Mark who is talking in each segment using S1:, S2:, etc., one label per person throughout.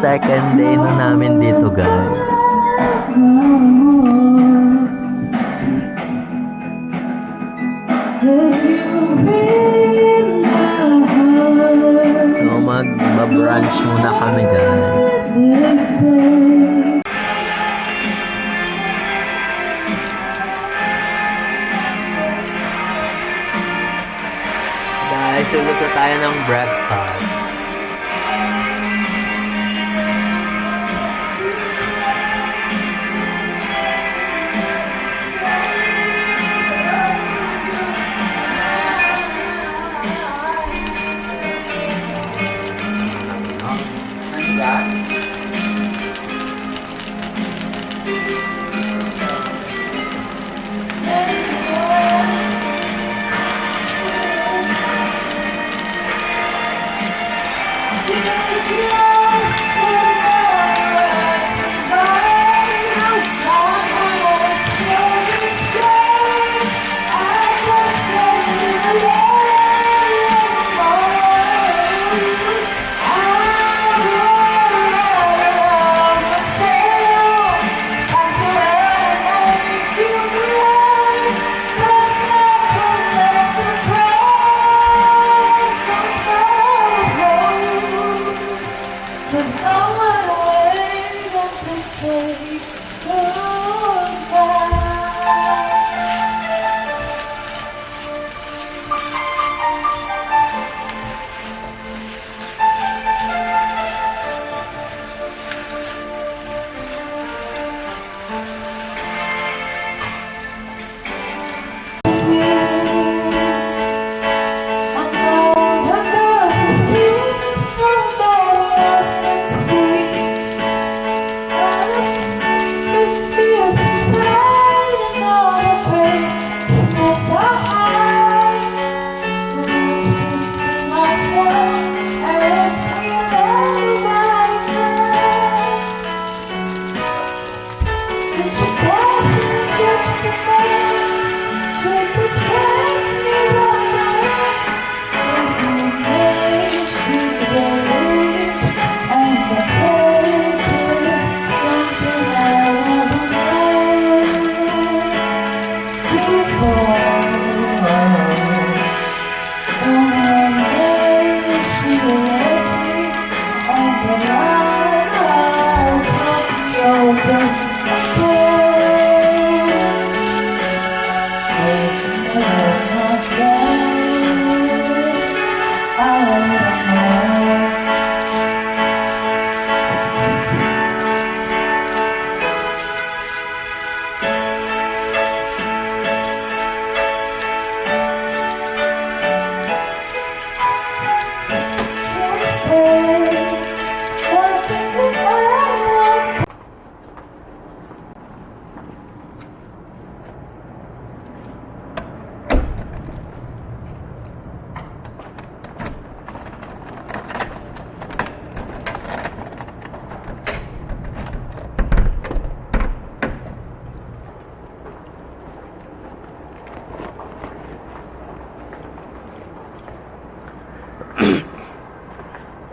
S1: second day na namin dito, guys. So, mag-brunch muna kami, guys. Guys, luluto tayo ng breakfast.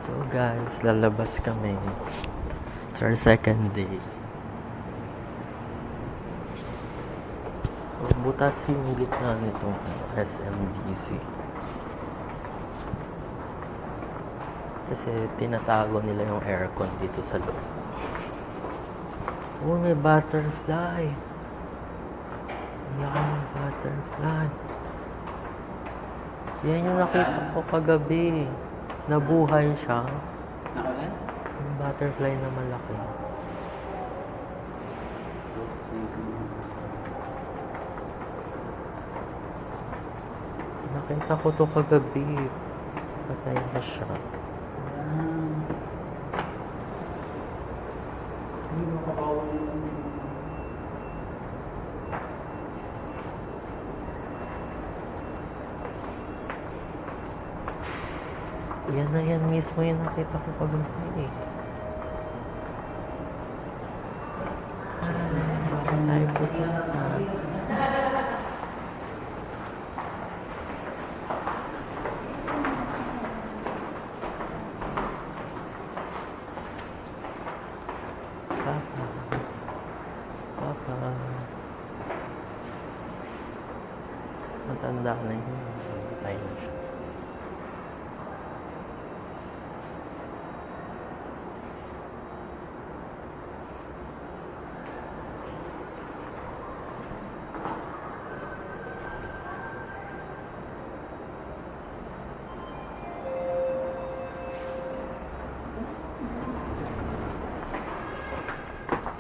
S1: So guys, lalabas kami. It's our second day. Butas yung gitna nitong SMBC. Kasi tinatago nila yung aircon dito sa loob. Oh, may butterfly. Ang laki ng butterfly. Yan yung nakita ko kagabi. Nabuhay siya.
S2: Nakalan?
S1: Yung butterfly na malaki. Nakita ko to kagabi. Patay na siya.
S2: Hindi mo kapawal yun.
S1: Yan na yan mismo yung nakita ko kagabi eh. Saan tayo pupunta? Papa. Matanda na yun. Patay na siya.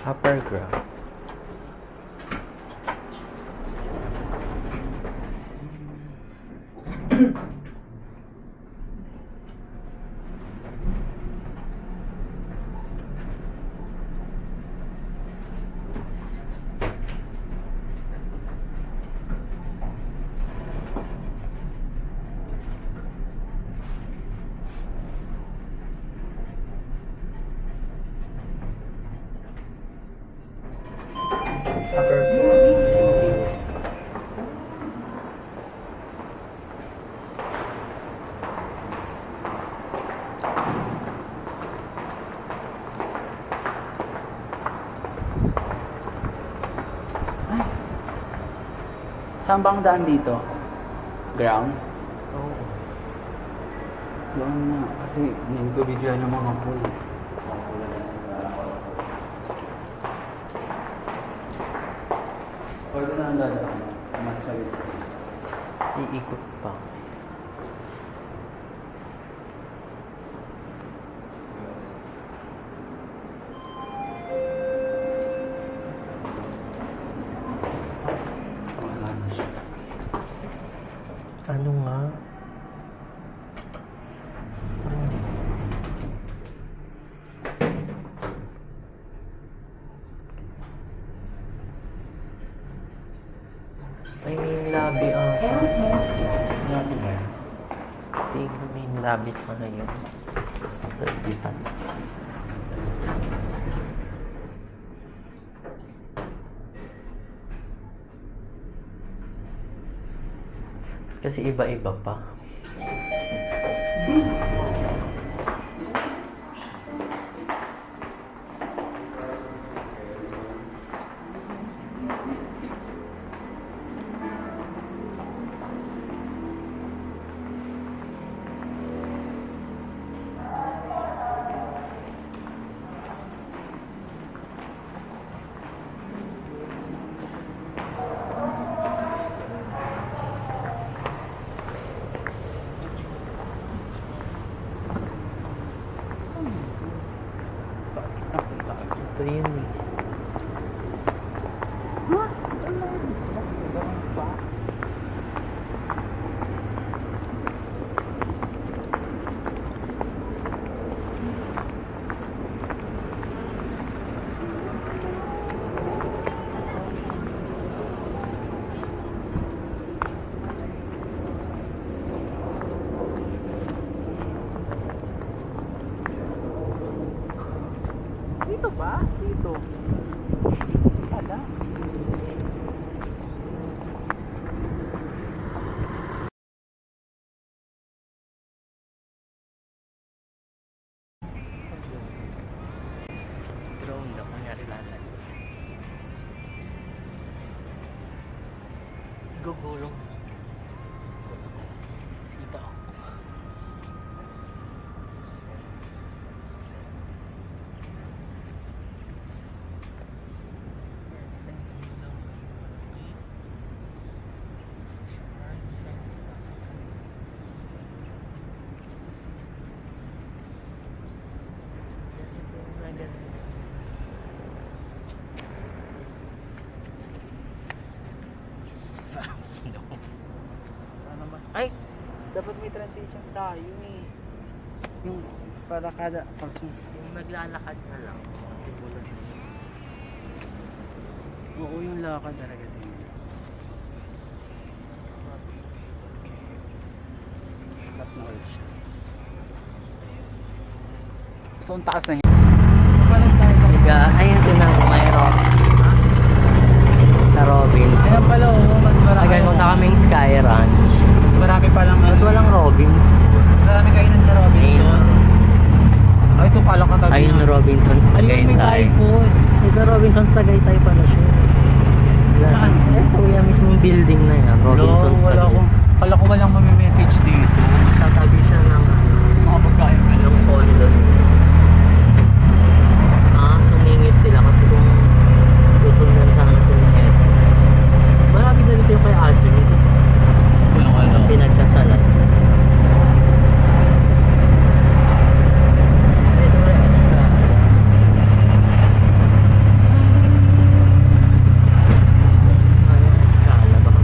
S1: Upper ground. Upper ground.
S2: Saan bang daan dito? Ground?
S1: Oo.
S2: Doon na. Kasi ngayon ko video ng mga pool. Or doon na ang dadaan. Mas salit sa
S1: Iikot pa.
S2: wala na siya.
S1: Ano nga? May main lobby ata.
S2: Grabe ba yan?
S1: Tingin main lobby pa na yun. Lobbyhan. Kasi iba-iba pa. Ito yun eh.
S2: Dito ba? Dito. Ala.
S1: Drone na kunyari lalay. Gugulong. Dito ako.
S2: Sana ba? Ay! Dapat may transition tayo eh. Yung para kada person.
S1: Yung naglalakad na lang.
S2: Oo, yung lakad talaga din. Sarap na urge. So, ang taas na yun.
S1: Tiga, ayun din ang mayroon. Sa Robin.
S2: Ayan pala, oo, mas marami.
S1: Tagal mo na kaming Sky Ranch.
S2: Mas marami palang
S1: Ba't walang Robins?
S2: Mas marami kainan sa Robinson. Ay, ito pala ka tabi.
S1: Ayun, Robinson's
S2: Ayun, may
S1: Tagaytay.
S2: typhoon.
S1: Robinson's Tagaytay pala siya.
S2: Saan?
S1: Ito yung mismong building na yan. Robinson's
S2: wala
S1: Tagaytay.
S2: akong, kala ko walang mamimessage dito.
S1: Tatabi siya ng
S2: Mga pagkain ka lang.
S1: yung condo. Sumingit sila kasi kung susundan sana ito ng S. Malapit na dito yung kay Azmi.
S2: Walang alam.
S1: Pinagkasalan. Ito yung Escala. Ano Escala? Baka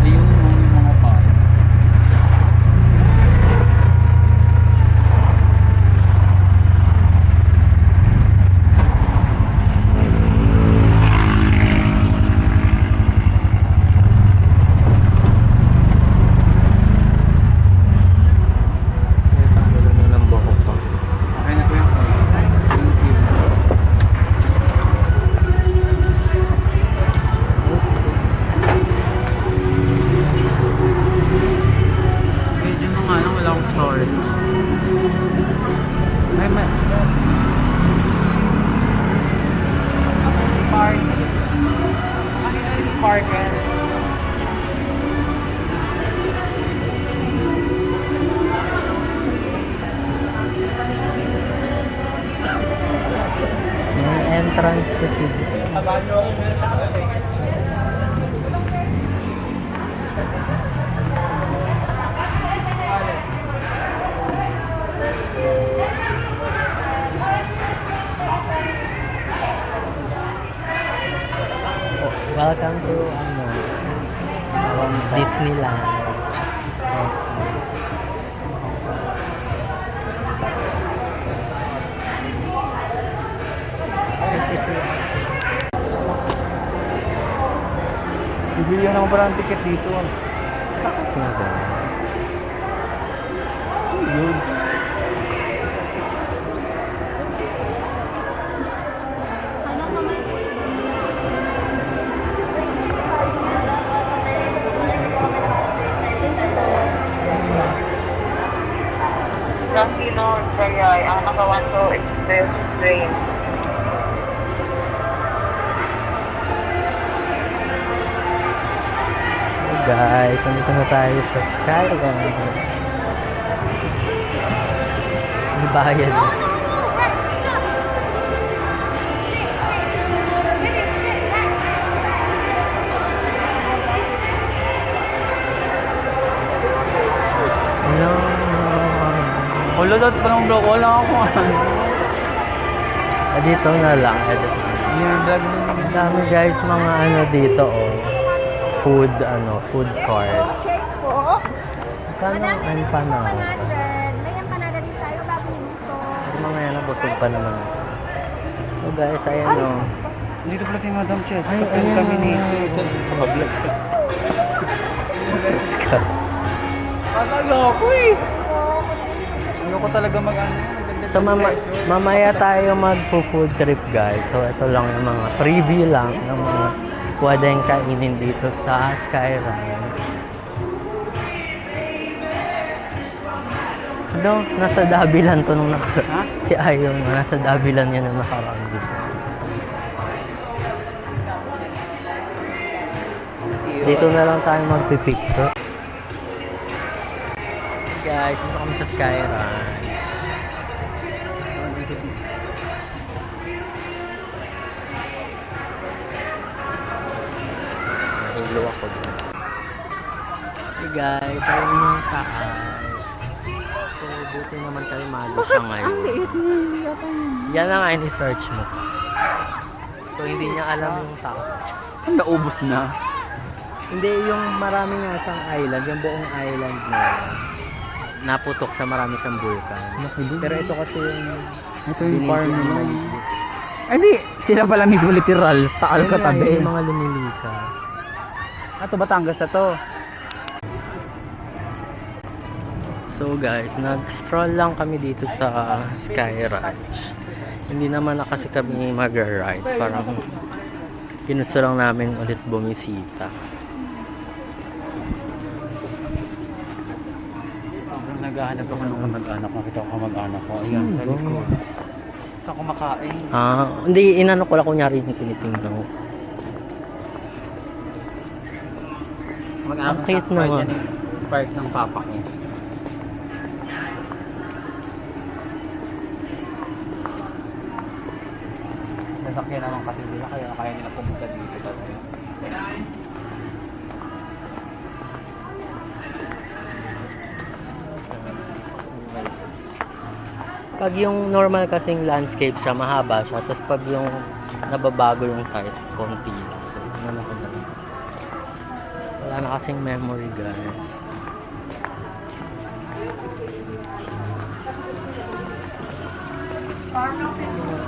S2: Ayun yung mga pa.
S1: Yan sa dulo na ng buhok ko.
S2: Okay na po yung call. Thank you. Medyo mga ano, wala akong storage. May Sparkle. Ano yung sparkle?
S1: May entrance kasi dito. Welcome to Disneyland. This is
S2: Bibili naman pala ng ticket dito. Yun.
S3: Tranquilo, kaya ang nakawan ko express train.
S1: Hey guys, nandito na tayo sa Skyline. May bayad. Hello.
S2: Wala dapat pa ng vlog. Wala ako.
S1: Dito na lang.
S2: Yung vlog mo.
S1: Ang dami guys mga ano dito food court.
S4: Cake po.
S1: Kano ang panahon?
S4: 100. May empanada din tayo bago nito.
S1: Yung mga yan busog pa naman. So guys, ayan o.
S2: Dito pala si Madam Chess.
S1: Ay,
S2: Kapag
S1: ayan.
S2: kami nito. Pag-vlog ka. Ayoko eh. Ayoko talaga mag-ano.
S1: So mamaya tayo magpo-food trip guys. So ito lang yung mga preview lang ng mga pwedeng kainin dito sa Skyline. Ano? Nasa Dabilan to nung
S2: Ha?
S1: si Ayon. Nasa Dabilan yan nung nakaraan dito. Dito na lang tayo magpipicture. Guys, dito kami sa Skyline. Nahilo ako dun. Hey guys, ayun yung taas. So, buti naman kayo malo siya ngayon. Yan ang ini-search mo. So, hindi niya alam yung taas.
S2: Naubos na.
S1: Hindi, yung marami nga siyang island, yung buong island na naputok sa marami siyang vulkan. Pero ito kasi yung
S2: Ito yung farm nila.
S1: nila.
S2: Hindi, sila pala mismo literal. Taal ka tabi.
S1: Yung mga lumilikas.
S2: Ato Batangas na to.
S1: So guys, nag-stroll lang kami dito sa Sky Ranch. Hindi naman na kasi kami mag-rides. Parang Ginusto lang namin ulit bumisita.
S2: Sobrang naghahanap ako ng kamag-anak. Nakita ko kamag-anak ko. Ayan, sa likod. Saan kumakain?
S1: Hindi, inano ko lang kunyari yung tinitingnan ko.
S2: Mag-anak
S1: Ang cute naman.
S2: Park ng papa ko. Nasakyan naman kasi sila kaya nila pumunta dito talaga.
S1: Pag yung normal kasing landscape siya, mahaba siya. Tapos pag yung nababago yung size, konti lang. So, ano ko na lang. Wala na kasing memory, guys.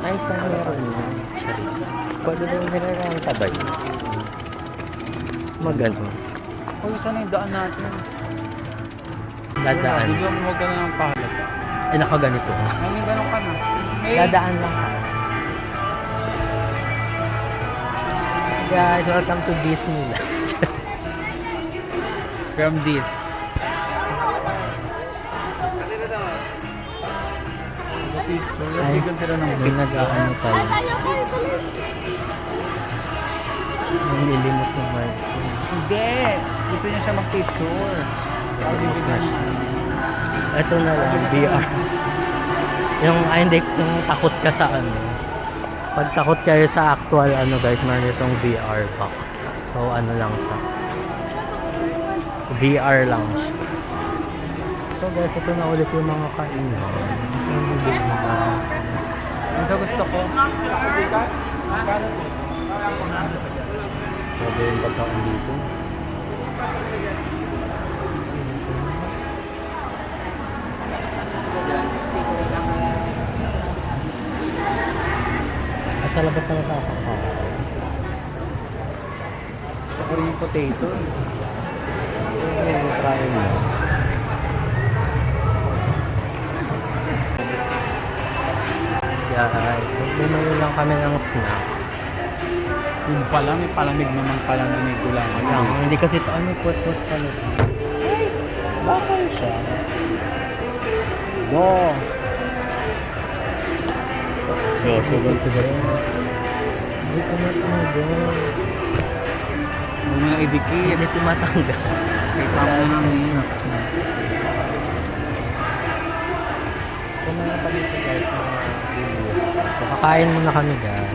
S1: Ay, saan meron yun? Charis. Pwede daw nila lang tabay. Magano.
S2: Uy, saan yung daan natin?
S1: Dadaan.
S2: Hindi mo huwag ka na ng pahalata.
S1: Eh, nakaganito.
S2: May ganun ka na.
S1: Dadaan lang ka. Guys, welcome to Disneyland.
S2: From this.
S1: Ay,
S2: Bigyan sila ng
S1: may nag-ano tayo. Nanglilimos ng Mark.
S2: Hindi! Gusto niya siya mag-picture.
S1: Ito na lang, VR. Hindi, yung takot ka sa ano. Pag takot kayo sa actual guys, meron itong VR box. So ano lang siya. VR lang siya. So guys, ito na ulit yung mga kainan.
S2: Ito gusto ko.
S1: Pwede yung pagkain dito. Sa labas na nakakakain.
S2: Gusto ko rin yung potato.
S1: Kain mo. Guys, bumili lang kami ng snack.
S2: Yung pala, may palamig naman pala na may gulang.
S1: Hindi kasi ito, put-put pala. Ay, bakal siya.
S2: Go!
S1: So ganito ba siya? Hindi tumatanggal.
S2: Huwag mo na idikit.
S1: Hindi tumatanggal.
S2: Kita mo na namin.
S1: So meron pa dito guys na video. So kakain muna kami guys.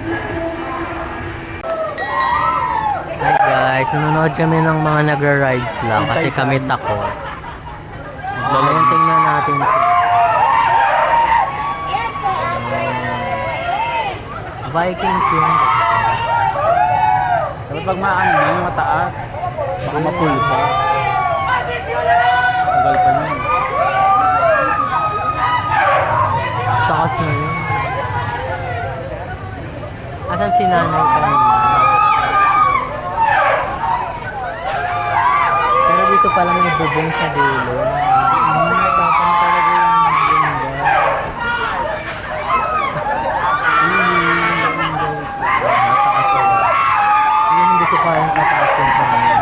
S1: Hi guys, nanonood kami ng mga nagra-rides lang kasi kami takot. Ngayon tingnan natin siya. Vikings yun.
S2: Dapat pag maano na yung mataas, baka mapul pa. Tagal pa yun.
S1: Takas na yun. Asan si nanay kanina? Pero dito pala may bubong sa dulo.
S2: Tapang talaga yung ganda.
S1: Nataas na lang. Yung hindi ko parang kataas yung kanina.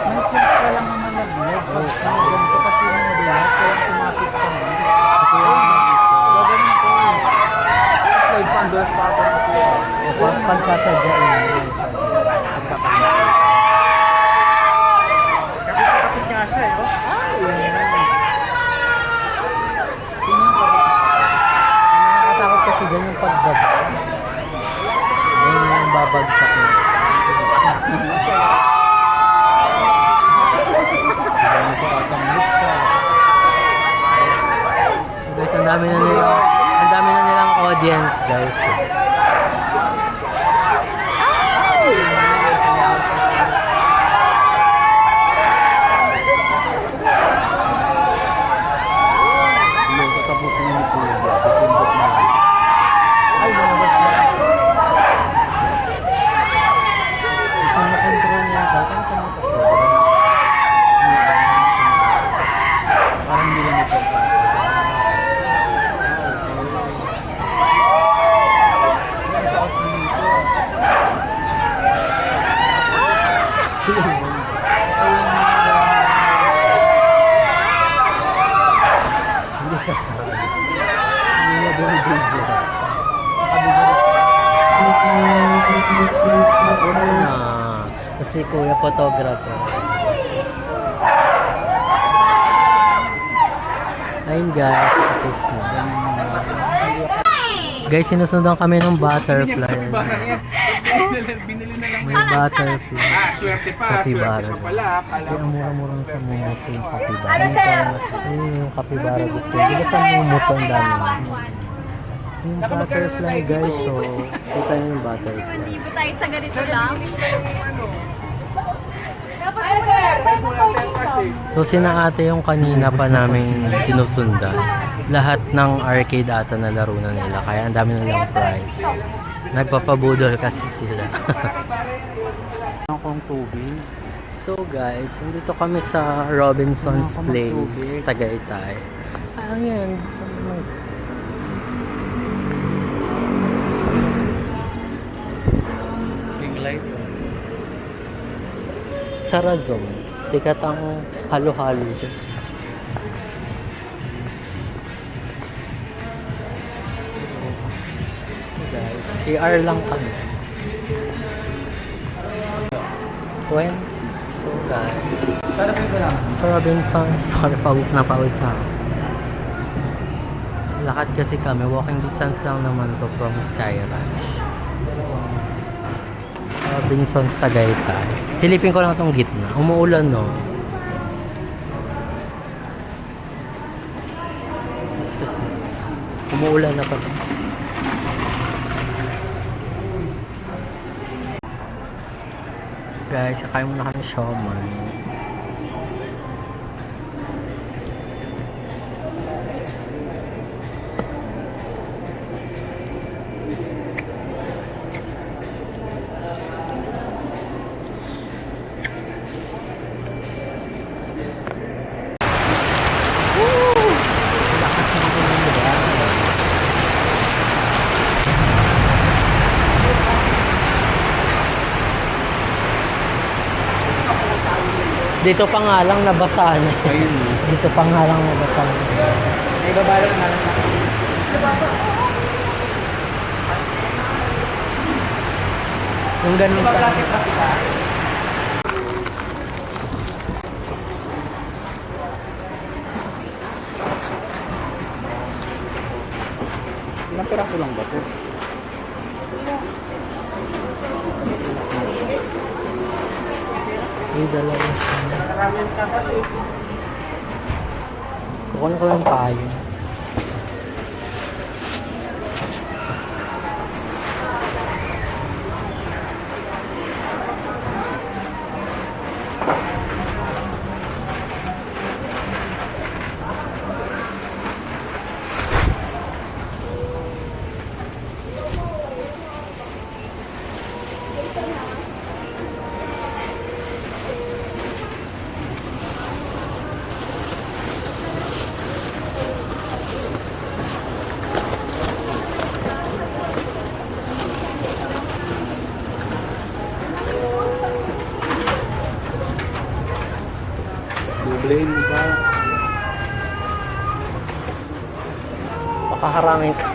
S2: May chance ka lang naman nag-vlog. Pag ganito kasi yung madalas, kaya kumapit ka na. Gaganin ko eh. Slide pa, andulas pa ako na po.
S1: Pagsasadyain mo.
S2: Pagkakamit. Kapit nga siya eh. Sino yung kapit?
S1: Nakakatakot kasi ganyan pagbaba. Ganyan yung babagsak mo.
S2: Gano'n pa atang lista.
S1: Guys, ang dami na nilang audience, guys.
S2: Hindi, tatapusin yung kuya. Pagpindot na lang. Ay, lumabas na.
S1: Kung na-control niya ito, kung
S2: Parang hindi lang ito.
S1: Hindi na binibidyo. Tapos na. Kasi kuya photographer. Ayun guys, tapos na. Guys, sinusundan kami ng butterfly.
S2: Binili na lang.
S1: May butterfly.
S2: Swerte pa.
S1: Capybara.
S2: Swerte pa pala. Kala
S1: Kaya
S2: ko
S1: ang mura-mura sa mumuto yung capybara. Ayun yung capybara gusto. Hindi ko sa mumuto ang dami. Yung butterfly guys, so kita nyo yung butterfly.
S4: Hindi ba tayo sa ganito lang?
S1: So sina ate yung kanina pa namin sinusundan. Lahat ng arcade ata na laro na nila. Kaya ang dami nilang prize. Nagpapabudol kasi sila.
S2: akong tubig.
S1: So guys, nandito kami sa Robinson's Place, Tagaytay. Ayan.
S2: Ring light.
S1: Sarazong. Sikat ang halo-halo dyan. Guys, CR lang kami. 20. So guys, sa Robinson's, sorry, pawis na pawis na ako. Lakad kasi kami, walking distance lang naman to from Sky Ranch. Robinson's Tagaytay. Silipin ko lang itong gitna. Umuulan, no? Umuulan na pa. Guys, kakain muna kami siomai. Dito pa nga lang nabasa na.
S2: Ayun.
S1: Dito pa nga lang nabasa na.
S2: May babala na lang.
S1: Yung ganun pa.
S2: Ilang piraso lang ba ito?
S1: May dalawa siya. Kukunin ko lang tayo.
S2: Blame ka.
S1: Pakaharangin ka.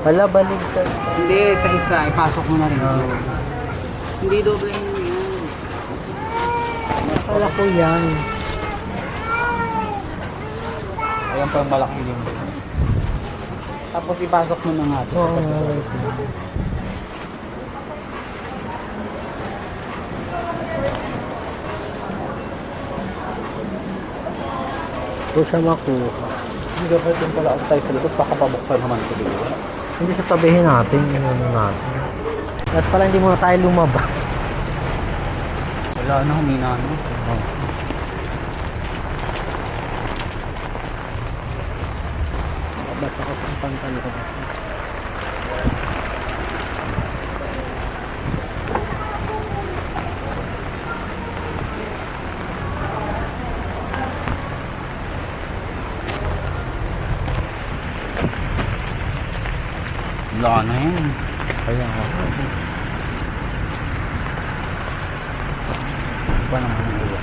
S1: Wala, balik ka.
S2: Hindi, sa isa. Ipasok mo na rin. Hindi doble mo yun.
S1: Akala ko yan.
S2: Ayan pa yung malaki yun. Tapos ipasok mo na nga.
S1: Oo, wait. Ito siya makuha.
S2: Hindi dapat yung pala ako tayo sa likod. Baka pabuksan naman ko dito.
S1: Hindi sasabihin natin, yun ano natin. At pala hindi muna tayo lumaba.
S2: Wala na, humina na.
S1: Basta ko sa pantalo ko.
S2: Wala na yan.
S1: Kaya ako.
S2: Iba naman yung ulo.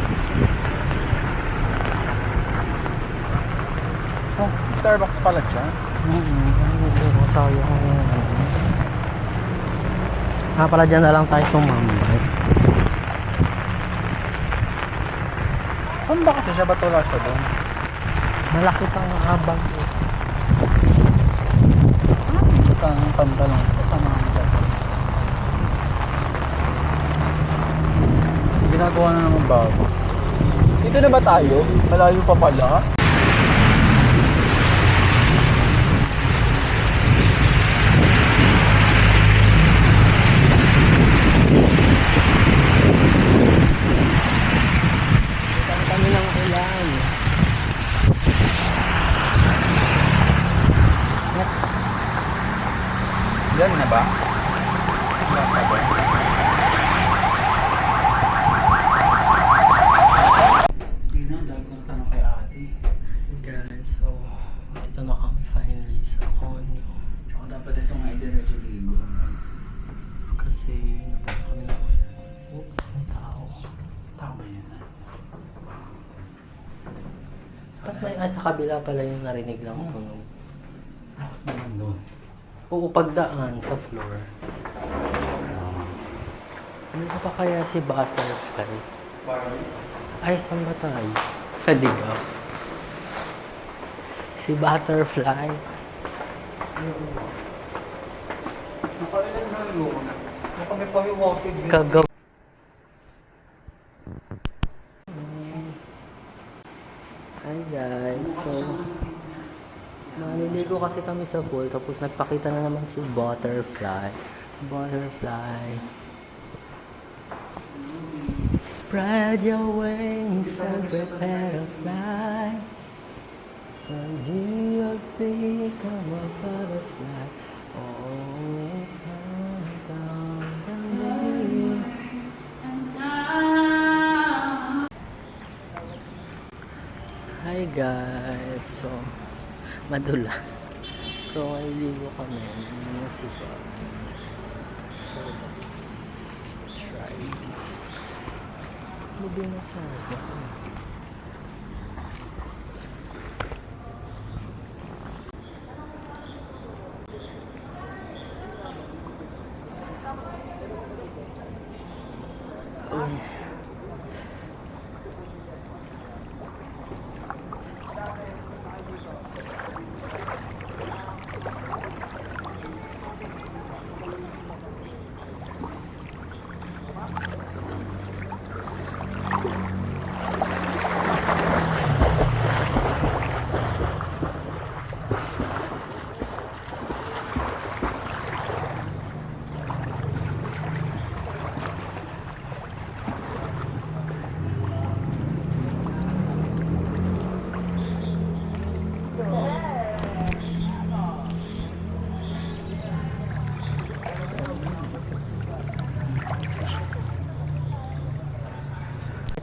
S2: Starbucks pala dyan.
S1: Pero tayo pala dyan na lang tayo tumambay.
S2: Saan ba kasi siya? Ba't wala siya doon?
S1: Malaki pang abang eh.
S2: Saan ang tanda lang? Saan ang dyan? Ginagawa na naman bago. Dito na ba tayo? Malayo pa pala.
S1: Kami ng ulan.
S2: Yan na ba? Tingnan, dahil ng tanong kay ate.
S1: Guys, so ito na kami finally sa condo.
S2: Tsaka dapat ito nga i-diretso ligo.
S1: Kasi napunta kami ng oops, may tao.
S2: Tama ba yan?
S1: Ba't may sa kabila pala yung narinig lang tunog?
S2: Lakas naman doon.
S1: Oo, pagdaan sa floor. Ano pa kaya si Butterfly? Ay, saan ba tayo? Sa Digaw. Si Butterfly.
S2: Nakailan na yun? Kami pa yung walking.
S1: Kagaw. Hi guys, so maliligo kasi kami sa pool tapos nagpakita na naman si Butterfly. Butterfly. Spread your wings and prepare to fly. From here become a butterfly. Oh, come down the lane. Hi guys, so madula. So maliligo kami ng sipa. So let's try this. Lubi na sa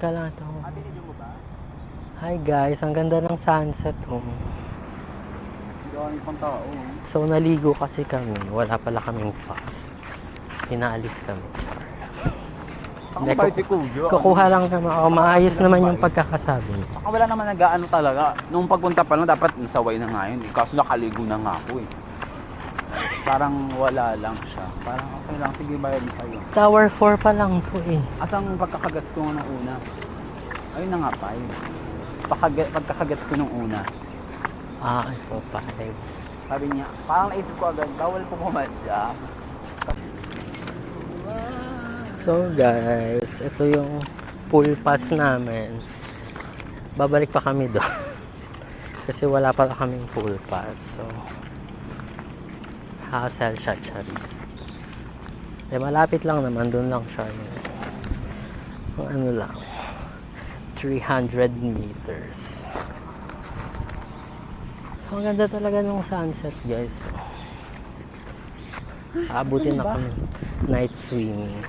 S1: Teka lang ito. Hi guys, ang ganda ng sunset oh.
S2: Dami pang tao.
S1: So naligo kasi kami, wala pala kaming pass. Pinaalis kami.
S2: Ang
S1: Hindi,
S2: bait si Kuya.
S1: Kukuha lang naman ako, maayos naman yung pagkakasabi niya.
S2: Saka wala naman nag-ano talaga. Nung pagpunta pa lang, dapat nasaway na nga yun. Kaso nakaligo na nga ako eh. Parang wala lang siya. Parang okay lang, sige bayad mo kayo.
S1: Tower 4 pa lang po eh.
S2: Asang pagkakagats ko nga nung una? Ayun na nga pa yun. Pagkakagats ko nung una.
S1: Ah, ito pa.
S2: Sabi niya, parang naisip ko agad, bawal po pumadya.
S1: So guys, ito yung pool pass namin. Babalik pa kami doon. Kasi wala pala kaming pool pass. So, hassle siya, charis. Eh, malapit lang naman. Doon lang siya. Yung ano lang. 300 meters. Ang ganda talaga ng sunset, guys. Abutin na kami night swimming.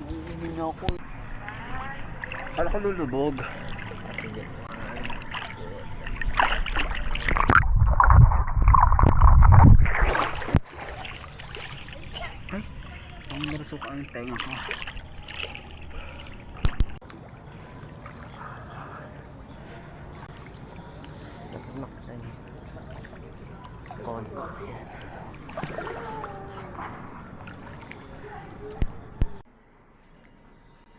S2: Hindi na ako. Kala ko lulubog.
S1: Sige.
S2: Ay, ang narasok ang tenga ko.
S1: online.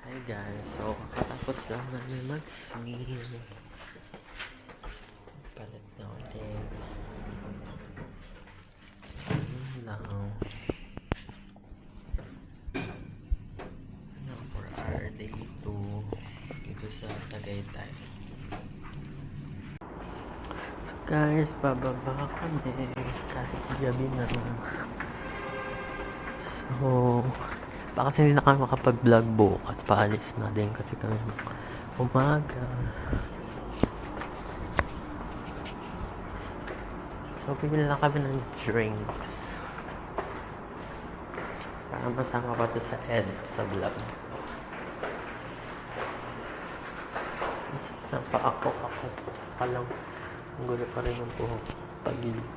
S1: Hi guys, so kakatapos lang namin mag-swim. Palit na ulit. Ayun lang. For our day 2 dito sa Tagaytay. So guys, bababa kami kahit gabi na. So, baka kasi hindi na kami makapag-vlog bukas. Paalis na din kasi kami umaga. So, bibili lang kami ng drinks. Para masama pa to sa sa vlog. Napaako palang ang gulo pa rin ng buhok pagilid.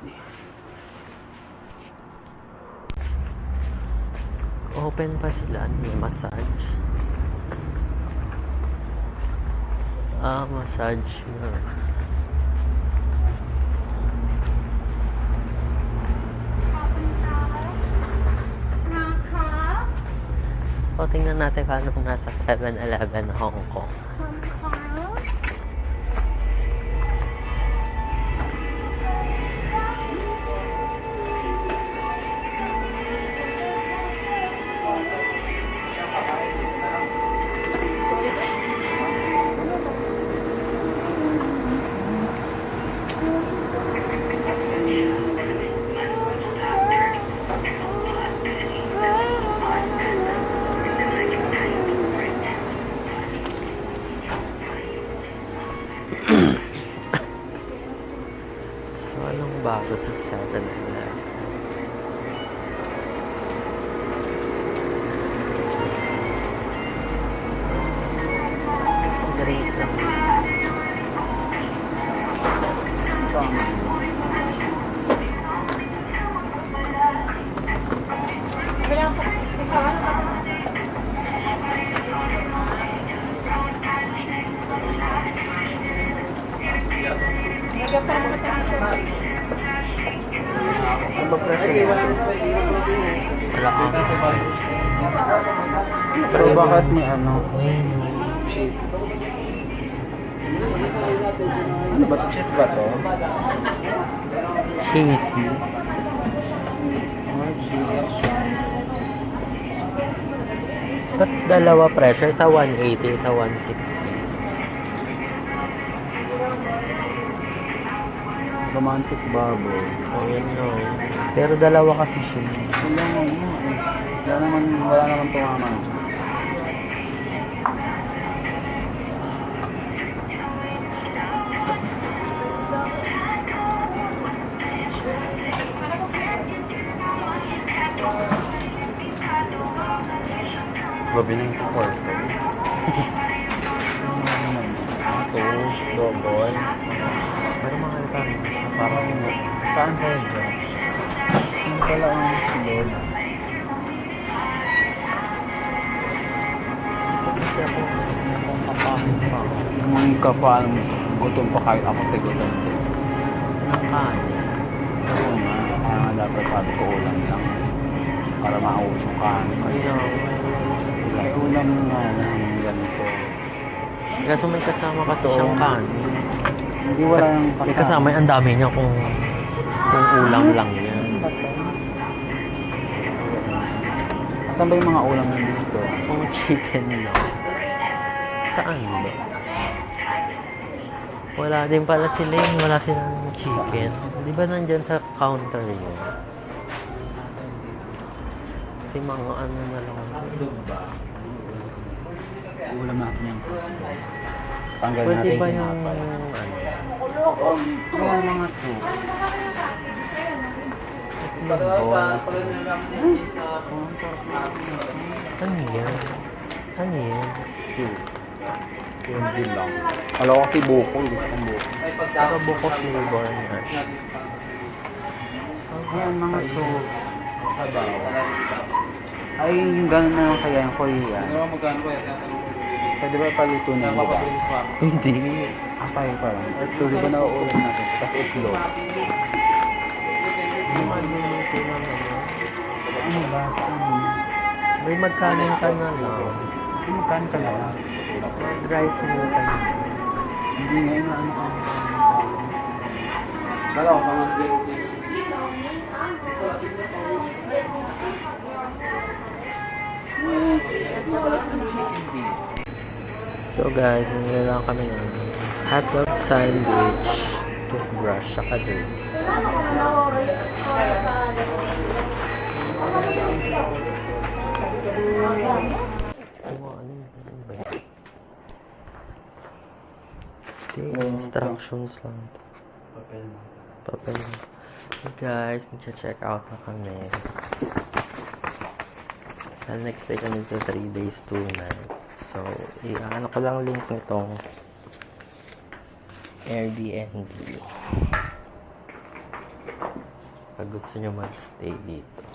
S1: Open pa sila, may massage. Massage yun. So, tingnan natin kung anong nasa 7-Eleven Hong Kong. So, anong bago sa 7-Eleven? Drinks lang. Wala ka.
S2: Pero bakit may ano? Cheese. Ano ba to? Cheese ba to?
S1: Cheesy.
S2: Oh, cheese.
S1: Ba't dalawa pressure? Sa 180, sa 160.
S2: Romantic bubble.
S1: Oh, yun no. Pero dalawa kasi siya.
S2: Wala naman tumaman.
S1: Mabiling ko pork. Ito, double. Pero mahal pa rin. Parang
S2: Saan sa'yo dyan? Ano pala ang load?
S1: kasi ako kung kapangin pa.
S2: Kung ka pa, gutom pa kahit ako tigutom din.
S1: Ng kanin.
S2: Oo nga, kaya nga dapat sabi ko ulam lang. Para mausong kanin.
S1: Kaya,
S2: Ulam nga lang, ganito.
S1: kaso may kasama kasi siyang kanin.
S2: Hindi wala nang
S1: May kasama ang dami niya kung ulam lang yan.
S2: Asan ba yung mga ulam nandito?
S1: Kung chicken lang. Saan ba? Wala din pala sila yun. Wala sila ng chicken. Di ba nandyan sa counter yun? Kasi mga ano na lang.
S2: Ulam natin yan. Tanggal
S1: Pwede
S2: natin
S1: ba
S2: yung
S1: yung
S2: apay.
S1: ano?
S2: Wala mga to.
S1: Ano yan? Ano yan?
S2: Cheese. Hindi lang. Alam ko kasi buko. Gusto kong buko.
S1: Pero buko flavor na siya.
S2: Ayan mga to. Sabaw. Ay, yung gano'n na lang kaya yung Korean. Pwede ba paluto na ba?
S1: Hindi.
S2: Atay pa lang. Ito, di ba nauulam natin? Tapos itlog.
S1: Magluluto ng ano.
S2: Ano ba?
S1: May magkanin ka na lang.
S2: Kan ka na lang.
S1: Mag-rice meal ka na.
S2: Hindi nga yun ano ka. Kala ko pa
S1: So guys, mamili lang kami ng hotdog sandwich, toothbrush, saka drink. Okay, instructions lang. Papel. Okay guys, magcha-check out na kami. Next day kami to 3 days, 2 nights. So, ano ko lang link nitong Airbnb. Pag gusto nyo mag-stay dito.